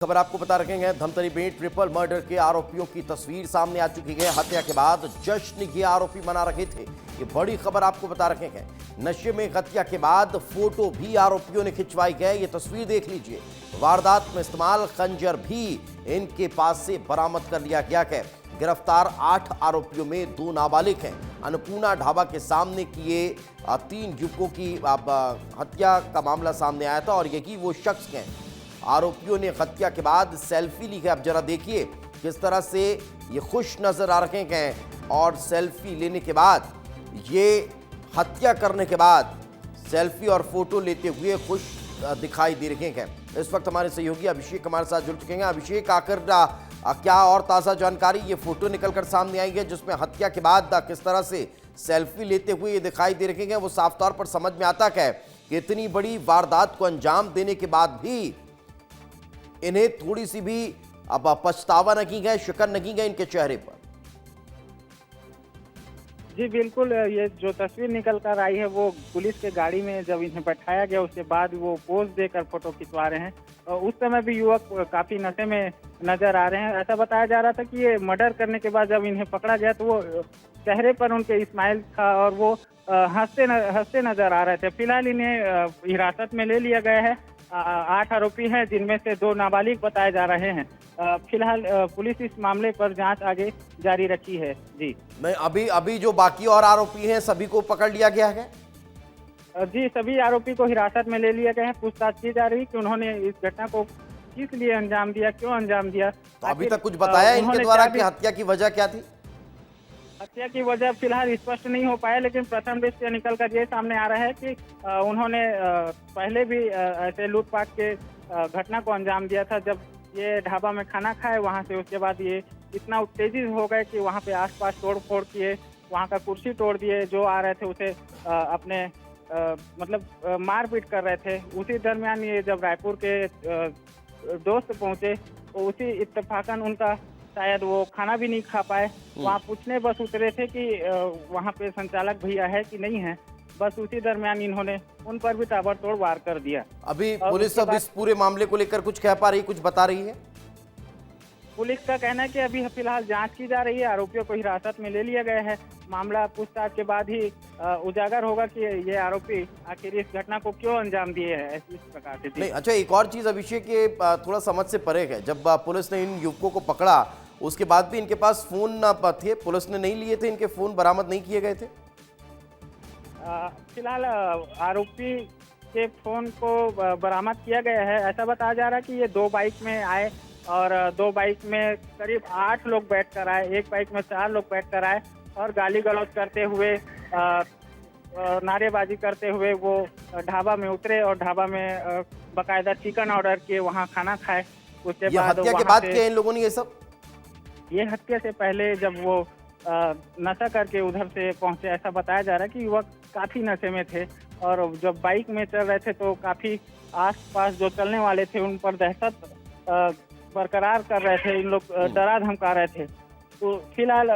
खबर आपको बता रखेंगे। धमतरी में ट्रिपल मर्डर के आरोपियों की तस्वीर सामने आ चुकी है। हत्या के बाद जश्न ये आरोपी मना रहे थे। ये बड़ी खबर आपको बता रखेंगे। नशे में हत्या के बाद फोटो भी आरोपियों ने खिंचवाई गए। ये तस्वीर देख लीजिए। वारदात में इस्तेमाल खंजर भी इनके पास से बरामद कर लिया गया है। गिरफ्तार 8 आरोपियों में 2 नाबालिग हैं। अन्नपूर्णा ढाबा के सामने किए 3 युवकों की हत्या का मामला सामने आया था और यही वो शख्स हैं। आरोपियों ने हत्या के बाद सेल्फी ली है। अब जरा देखिए किस तरह से ये खुश नजर आ रहे हैं और सेल्फी लेने के बाद, ये हत्या करने के बाद सेल्फी और फोटो लेते हुए खुश दिखाई दे रहे हैं। इस वक्त हमारे सहयोगी अभिषेक हमारे साथ जुड़ चुके हैं। अभिषेक, आकर क्या और ताज़ा जानकारी, ये फोटो निकलकर सामने आई है जिसमें हत्या के बाद किस तरह से सेल्फी लेते हुए ये दिखाई दे रहे हैं। वो साफ तौर पर समझ में आता है कि इतनी बड़ी वारदात को अंजाम देने के बाद भी इन्हें थोड़ी सी भी अब पछतावा नहीं है, शिकन नहीं है इनके चेहरे पर। जी बिल्कुल, ये जो तस्वीर निकल कर आई है वो पुलिस के गाड़ी में जब इन्हें बैठाया गया उसके बाद वो पोज देकर फोटो खिंचवा रहे हैं। और उस समय भी युवक काफी नशे में नजर आ रहे हैं। ऐसा बताया जा रहा था कि ये मर्डर करने के बाद जब इन्हें पकड़ा गया तो वो चेहरे पर उनके स्माइल था और वो हंसते नजर आ रहे थे। फिलहाल इन्हें हिरासत में ले लिया गया है। 8 आरोपी हैं जिनमें से 2 नाबालिग बताए जा रहे हैं। फिलहाल पुलिस इस मामले पर जांच आगे जारी रखी है। जी मैं अभी जो बाकी और आरोपी हैं सभी को पकड़ लिया गया है। जी सभी आरोपी को हिरासत में ले लिया गया है। पूछताछ की जा रही है कि उन्होंने इस घटना को किस लिए अंजाम दिया, क्यों अंजाम दिया। तो अभी तक कुछ बताया इनके द्वारा कि हत्या की वजह क्या थी? हत्या की वजह फिलहाल स्पष्ट नहीं हो पाया, लेकिन प्रथम दृष्टया निकल कर ये सामने आ रहा है कि उन्होंने पहले भी ऐसे लूटपाट के घटना को अंजाम दिया था। जब ये ढाबा में खाना खाए वहां से, उसके बाद ये इतना उत्तेजित हो गए कि वहां पे आसपास तोड़ फोड़ किए, वहां का कुर्सी तोड़ दिए, जो आ रहे थे उसे अपने मतलब मारपीट कर रहे थे। उसी दरमियान ये जब रायपुर के दोस्त पहुंचे तो उसी इत्तेफाकन उनका शायद वो खाना भी नहीं खा पाए। वहाँ पूछने बस उतरे थे कि वहाँ पे संचालक भैया है कि नहीं है। बस उसी दरमियान इन्होंने उन पर भी ताबड़तोड़ वार कर दिया। अभी पुलिस अब इस पूरे मामले को लेकर कुछ कह पा रही, कुछ बता रही है? पुलिस का कहना है कि अभी फिलहाल जांच की जा रही है। आरोपियों को हिरासत में ले लिया गया है। मामला पूछताछ के बाद ही उजागर होगा कि ये आरोपी आखिर इस घटना को क्यों अंजाम दिए हैं इस प्रकार से। नहीं, अच्छा, एक और चीज अभिषेक, ये थोड़ा समझ से परे है। जब पुलिस ने इन युवकों को पकड़ा उसके बाद भी इनके पास फोन थे, पुलिस ने नहीं लिए थे, इनके फोन बरामद नहीं किए गए थे। फिलहाल आरोपी के फोन को बरामद किया गया है। ऐसा बताया जा रहा है कि ये 2 बाइक में आए और 2 बाइक में करीब 8 लोग बैठकर आए, एक बाइक में 4 लोग बैठकर आए और गाली गलौज करते हुए, नारेबाजी करते हुए वो ढाबा में उतरे और ढाबा में बाकायदा चिकन ऑर्डर किए, वहाँ खाना खाए। उसके बाद हत्या के बाद क्या इन लोगों ने ये सब? ये हत्या से पहले जब वो नशा करके उधर से पहुंचे, ऐसा बताया जा रहा है कि युवक काफी नशे में थे और जब बाइक में चल रहे थे तो काफी आसपास जो चलने वाले थे उन पर दहशत बरकरार कर रहे थे। इन लोग डरा धमका रहे थे। तो फिलहाल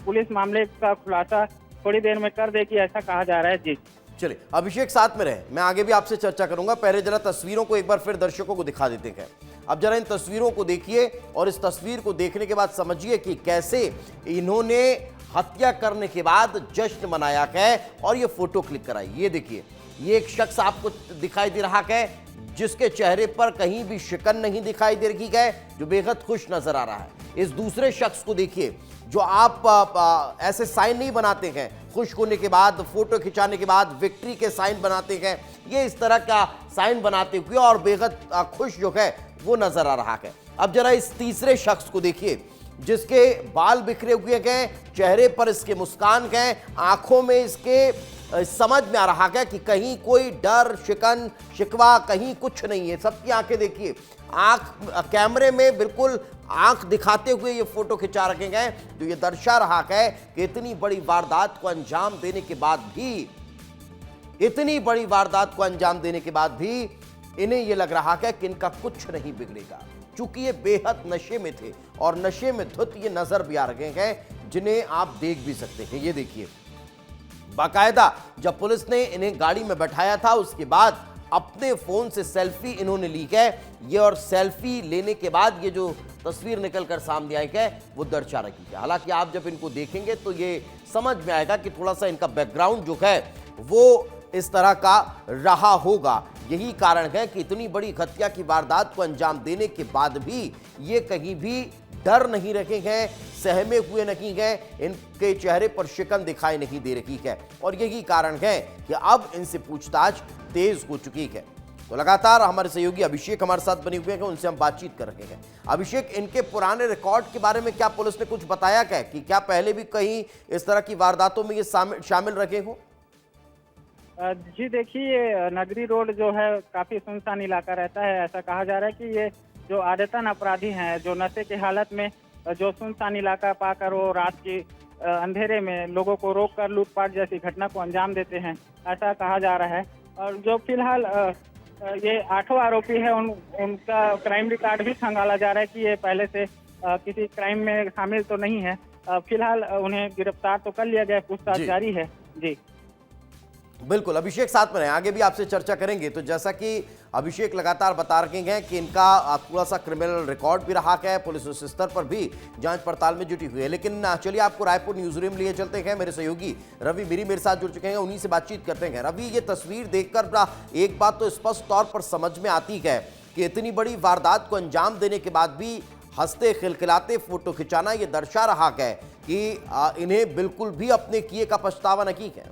पुलिस मामले का खुलासा थोड़ी देर में कर देगी, ऐसा कहा जा रहा है। जी चलिए अभिषेक, साथ में रहे, मैं आगे भी आपसे चर्चा करूंगा। पहले जरा तस्वीरों को एक बार फिर दर्शकों को दिखा देते हैं। अब जरा इन तस्वीरों को देखिए और इस तस्वीर को देखने के बाद समझिए कि कैसे इन्होंने हत्या करने के बाद जश्न मनाया है और ये फोटो क्लिक कराई। ये देखिए, ये एक शख्स आपको दिखाई दे रहा है जिसके चेहरे पर कहीं भी शिकन नहीं दिखाई दे रही है, जो बेहद खुश नजर आ रहा है। इस दूसरे शख्स को देखिए जो आप ऐसे साइन नहीं बनाते हैं, खुश होने के बाद, फोटो खिंचाने के बाद विक्ट्री के साइन बनाते हैं, ये इस तरह का साइन बनाते हुए और बेहद खुश जो है वो नजर आ रहा है। अब जरा इस तीसरे शख्स को देखिए जिसके बाल बिखरे हुए हैं, चेहरे पर इसके मुस्कान है, आंखों में इसके समझ में आ रहा है कि कहीं कोई डर, शिकन, शिकवा कहीं कुछ नहीं है। सबकी आंखें देखिए, आंख कैमरे में बिल्कुल आंख दिखाते हुए ये फोटो खिंचा रखे गए, जो ये दर्शा रहा है कि इतनी बड़ी वारदात को अंजाम देने के बाद भी इन्हें ये लग रहा है कि इनका कुछ नहीं बिगड़ेगा, चूंकि ये बेहद नशे में थे और नशे में धुत ये नजर भी आ रहे हैं, जिन्हें आप देख भी सकते हैं। ये देखिए, बाकायदा जब पुलिस ने इन्हें गाड़ी में बैठाया था उसके बाद अपने फोन से सेल्फी इन्होंने ली है ये, और सेल्फी लेने के बाद ये जो तस्वीर निकलकर सामने आई है वो दर्शा रही है। हालांकि आप जब इनको देखेंगे तो ये समझ में आएगा कि थोड़ा सा इनका बैकग्राउंड जो है वो इस तरह का रहा होगा। यही कारण है कि इतनी बड़ी हत्या की वारदात को अंजाम देने के बाद भी ये कहीं भी डर नहीं रखे हैं, सहमे हुए नहीं हैं, इनके चेहरे पर शिकन दिखाई नहीं दे रही है, और यही कारण है कि अब इनसे पूछताछ तेज हो चुकी है। तो लगातार हमारे सहयोगी अभिषेक हमारे साथ बने हुए हैं, उनसे हम बातचीत कर रहे हैं। अभिषेक, इनके पुराने रिकॉर्ड के बारे में क्या पुलिस ने कुछ बताया क्या, कि क्या पहले भी कहीं इस तरह की वारदातों में ये शामिल रखे हो? जी देखिए, नगरी रोड जो है काफी सुनसान इलाका रहता है। ऐसा कहा जा रहा है कि ये जो आदतन अपराधी हैं, जो नशे की हालत में जो सुनसान इलाका पाकर वो रात की अंधेरे में लोगों को रोककर लूटपाट जैसी घटना को अंजाम देते हैं, ऐसा कहा जा रहा है। और जो फिलहाल ये 8वां आरोपी है, उनका क्राइम रिकॉर्ड भी खंगाला जा रहा है कि ये पहले से किसी क्राइम में शामिल तो नहीं है। फिलहाल उन्हें गिरफ्तार तो कर लिया गया, पूछताछ जारी है। जी बिल्कुल, अभिषेक साथ में रहे, आगे भी आपसे चर्चा करेंगे। तो जैसा कि अभिषेक लगातार बता रहे हैं कि इनका थोड़ा सा क्रिमिनल रिकॉर्ड भी रहा है, पुलिस उस स्तर पर भी जांच पड़ताल में जुटी हुई है। लेकिन चलिए आपको रायपुर न्यूज रूम लिए चलते हैं। मेरे सहयोगी रवि मेरी मेरे साथ जुड़ चुके हैं, उन्हीं से बातचीत करते हैं। रवि, ये तस्वीर देखकर एक बात तो स्पष्ट तौर पर समझ में आती है कि इतनी बड़ी वारदात को अंजाम देने के बाद भी हंसते खिलखिलाते फोटो खिंचाना ये दर्शा रहा है कि इन्हें बिल्कुल भी अपने किए का पछतावा नहीं है।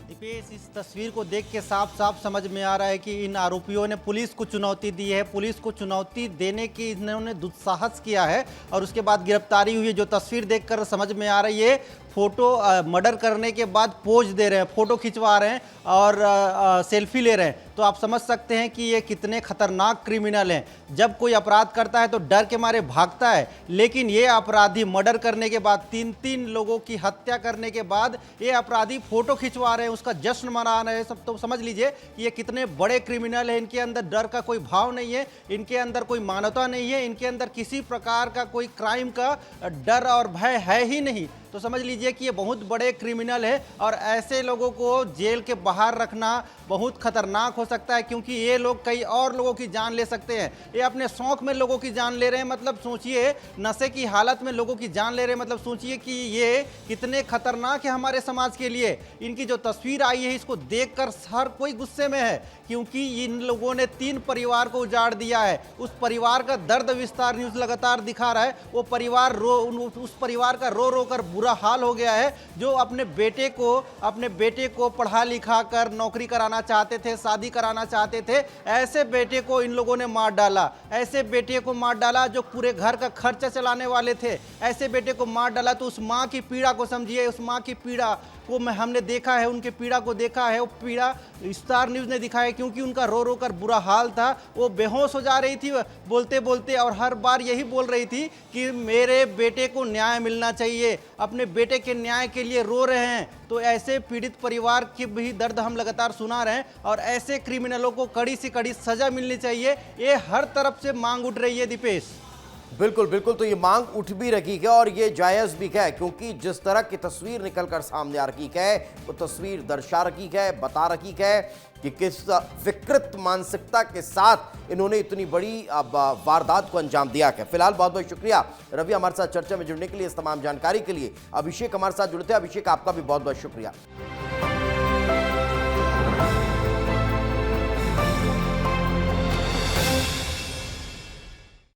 दीपेश, इस तस्वीर को देख के साफ साफ समझ में आ रहा है कि इन आरोपियों ने पुलिस को चुनौती दी है। पुलिस को चुनौती देने की इन्होंने दुस्साहस किया है और उसके बाद गिरफ्तारी हुई है। जो तस्वीर देखकर समझ में आ रही है, फोटो मर्डर करने के बाद पोज दे रहे हैं, फोटो खिंचवा रहे हैं और सेल्फी ले रहे हैं। तो आप समझ सकते हैं कि ये कितने खतरनाक क्रिमिनल हैं। जब कोई अपराध करता है तो डर के मारे भागता है, लेकिन ये अपराधी मर्डर करने के बाद, 3 लोगों की हत्या करने के बाद ये अपराधी फोटो खिंचवा रहे हैं, उसका जश्न मना रहे हैं सब। तो समझ लीजिए कि ये कितने बड़े क्रिमिनल हैं। इनके अंदर डर का कोई भाव नहीं है, इनके अंदर कोई मानवता नहीं है, इनके अंदर किसी प्रकार का कोई क्राइम का डर और भय है ही नहीं। तो समझ लीजिए कि ये बहुत बड़े क्रिमिनल है और ऐसे लोगों को जेल के बाहर रखना बहुत खतरनाक हो सकता है, क्योंकि ये लोग कई और लोगों की जान ले सकते हैं। ये अपने शौक में लोगों की जान ले रहे हैं, मतलब सोचिए, नशे की हालत में लोगों की जान ले रहे हैं, मतलब सोचिए कि ये कितने खतरनाक है हमारे समाज के लिए। इनकी जो तस्वीर आई है, इसको देखकर हर कोई गुस्से में है, क्योंकि इन लोगों ने 3 परिवार को उजाड़ दिया है। उस परिवार का दर्द विस्तार न्यूज़ लगातार दिखा रहा है। वो परिवार उस परिवार का रो रो कर बुरा हाल हो गया है, जो अपने बेटे को पढ़ा लिखा कर नौकरी कराना चाहते थे, शादी कराना चाहते थे। ऐसे बेटे को इन लोगों ने मार डाला, ऐसे बेटे को मार डाला जो पूरे घर का खर्चा चलाने वाले थे। ऐसे बेटे को मार डाला। तो उस माँ की पीड़ा को समझिए, उस माँ की पीड़ा को हमने देखा है, उनके पीड़ा को देखा है। वो पीड़ा स्टार न्यूज़ ने दिखाया, क्योंकि उनका रो रो कर बुरा हाल था। वो बेहोश हो जा रही थी बोलते बोलते, और हर बार यही बोल रही थी कि मेरे बेटे को न्याय मिलना चाहिए, अपने बेटे के न्याय के लिए रो रहे हैं। तो ऐसे पीड़ित परिवार की भी दर्द हम लगातार सुना रहे हैं, और ऐसे क्रिमिनलों को कड़ी से कड़ी सजा मिलनी चाहिए, ये हर तरफ से मांग उठ रही है। दीपेश, बिल्कुल बिल्कुल, तो ये मांग उठ भी रही है और ये जायज भी है, क्योंकि जिस तरह की तस्वीर निकलकर सामने आ रही है वो तस्वीर दर्शा रही है, बता रही है कि किस विकृत मानसिकता के साथ इन्होंने इतनी बड़ी वारदात को अंजाम दिया है। फिलहाल बहुत बहुत शुक्रिया रवि, हमारे साथ चर्चा में जुड़ने के लिए, इस तमाम जानकारी के लिए। अभिषेक हमारे साथ जुड़े थे। अभिषेक, आपका भी बहुत बहुत शुक्रिया।